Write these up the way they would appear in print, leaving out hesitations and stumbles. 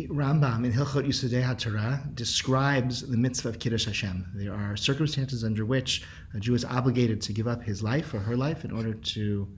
Rambam in Hilchot Yisodei HaTorah describes the mitzvah of Kiddush Hashem. There are circumstances under which a Jew is obligated to give up his life or her life in order to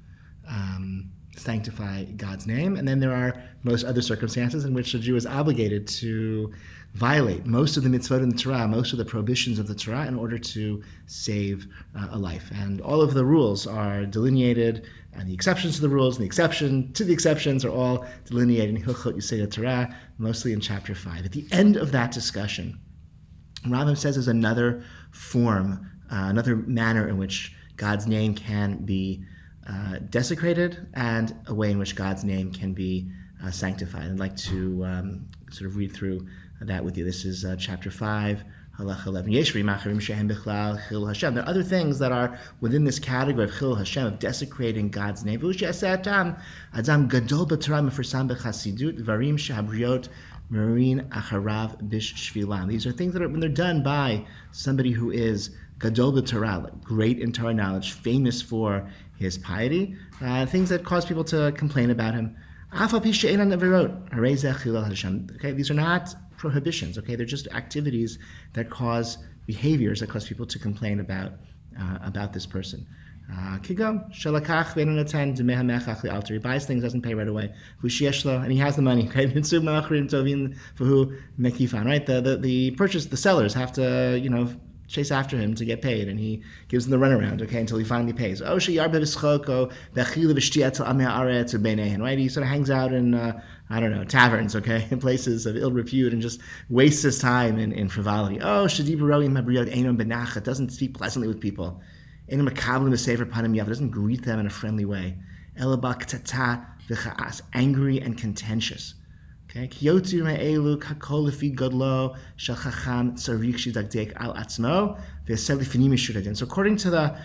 sanctify God's name. And then there are most other circumstances in which a Jew is obligated to violate most of the mitzvot in the Torah, most of the prohibitions of the Torah in order to save a life. And all of the rules are delineated, and the exceptions to the rules and the exception to the exceptions are all delineated in Hilchot Yisodei HaTorah, mostly in chapter 5. At the end of that discussion, Rambam says there's another form, another manner in which God's name can be desecrated and a way in which God's name can be sanctified. I'd like to sort of read through that with you. This is chapter 5, Halach 11. There are other things that are within this category of Chil Hashem, of desecrating God's name. These are things that are, when they're done by somebody who is Gadol b'Torah, great in Torah knowledge, famous for his piety, things that cause people to complain about him. Okay, these are not prohibitions. Okay, they're just activities that cause behaviors that cause people to complain about this person. He buys things, doesn't pay right away. And he has the money. Okay, right? The sellers have to, chase after him to get paid, and he gives them the runaround, okay, until he finally pays. Right? He sort of hangs out in, taverns, okay, in places of ill repute, and just wastes his time in frivolity. Doesn't speak pleasantly with people. Doesn't greet them in a friendly way. Angry and contentious. Okay. So according to the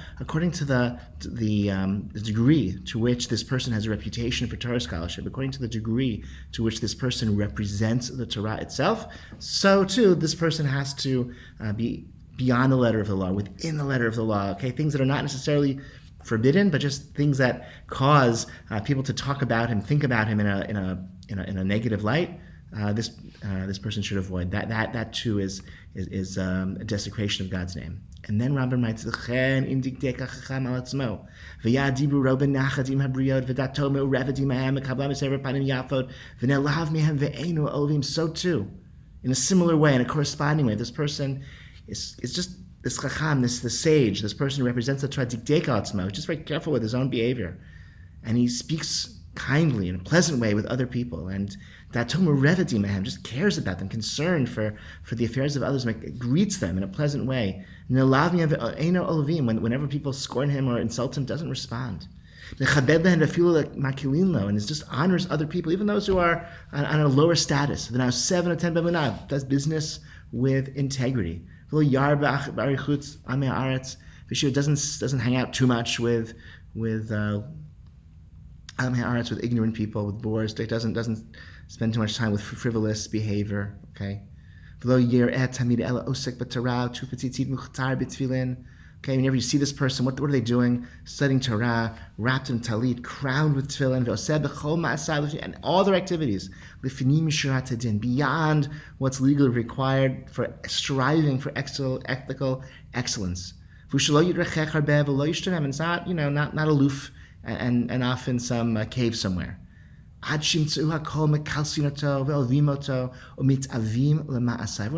degree to which this person has a reputation for Torah scholarship, according to the degree to which this person represents the Torah itself, so too this person has to be beyond the letter of the law, within the letter of the law. Okay, things that are not necessarily forbidden, but just things that cause people to talk about him, think about him in a negative light. This person should avoid that too is a desecration of God's name. And then Rambam writes, so too, in a similar way, in a corresponding way, this person is just this chacham, this sage, this person who represents the Torah, just very careful with his own behavior, and he speaks kindly in a pleasant way with other people, and that just cares about them, concerned for the affairs of others, greets them in a pleasant way. Whenever people scorn him or insult him, doesn't respond. And is just honors other people, even those who are on a lower status. Does business with integrity. Doesn't hang out too much with ignorant people, with boors. Doesn't spend too much time with frivolous behavior. Okay. Okay, whenever you see this person, what are they doing? Studying Torah, wrapped in talit, crowned with tefillin, and all their activities, beyond what's legally required, for striving for ethical excellence. And it's not, not aloof and off in some cave somewhere. Everyone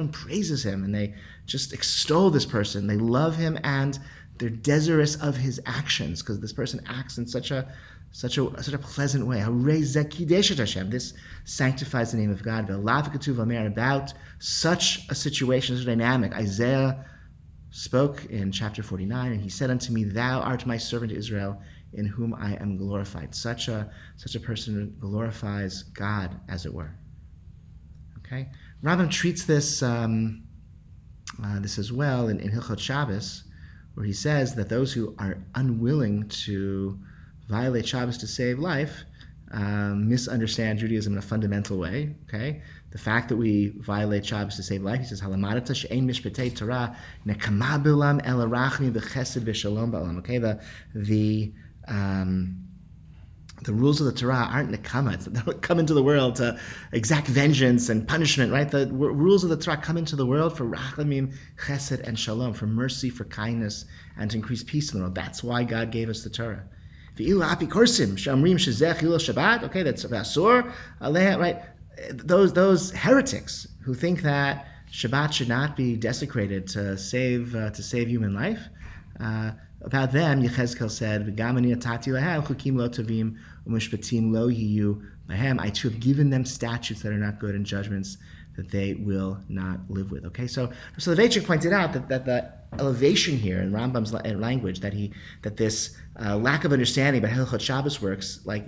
praises him, and they just extol this person. They love him, and they're desirous of his actions, because this person acts in such a pleasant way. This sanctifies the name of God. About such a situation, such a dynamic, Isaiah spoke in chapter 49, and he said unto me, "Thou art my servant Israel, in whom I am glorified." Such a person glorifies God, as it were. Okay, Rambam treats this as well in Hilchot Shabbos, where he says that those who are unwilling to violate Shabbos to save life misunderstand Judaism in a fundamental way. Okay, the fact that we violate Shabbos to save life, he says, "Halamadata she'ein mishpatei Torah nekama b'olam ela rachmi v'chesed v'shalom b'olam." Okay, the rules of the Torah aren't nekamas. They don't come into the world to exact vengeance and punishment, right? The rules of the Torah come into the world for rachamim, chesed, and shalom, for mercy, for kindness, and to increase peace in the world. That's why God gave us the Torah. V'ilu apikorsim shamrim shezeh chilul Shabbat. Okay, that's asur, right? Those heretics who think that Shabbat should not be desecrated to save human life. About them, Yechezkel said, "V'gam ani atati lahem chukim lo tovim u'mishpatim lo yiyu lahem." I too have given them statutes that are not good and judgments that they will not live with. Okay, so the Veichik pointed out that the elevation here in Rambam's language, that this lack of understanding about how Hilchot Shabbos works, like,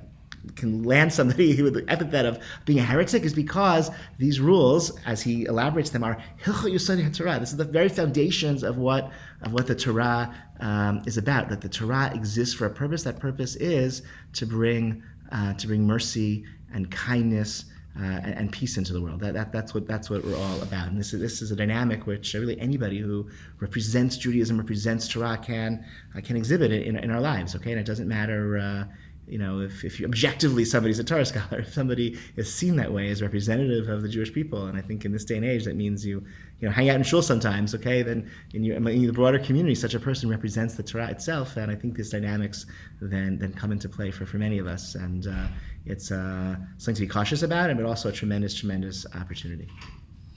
can land somebody with the epithet of being a heretic, is because these rules, as he elaborates them, are Hilchot Yesod HaTorah. This is the very foundations of what the Torah is about. That the Torah exists for a purpose. That purpose is to bring mercy and kindness and peace into the world. That's what we're all about. And this is a dynamic which really anybody who represents Judaism, represents Torah, can exhibit it in our lives. Okay, and it doesn't matter. If you objectively somebody's a Torah scholar, if somebody is seen that way as representative of the Jewish people, and I think in this day and age that means you hang out in shul sometimes, okay, then in the broader community, such a person represents the Torah itself, and I think these dynamics then come into play for many of us, and it's something to be cautious about, but also a tremendous opportunity.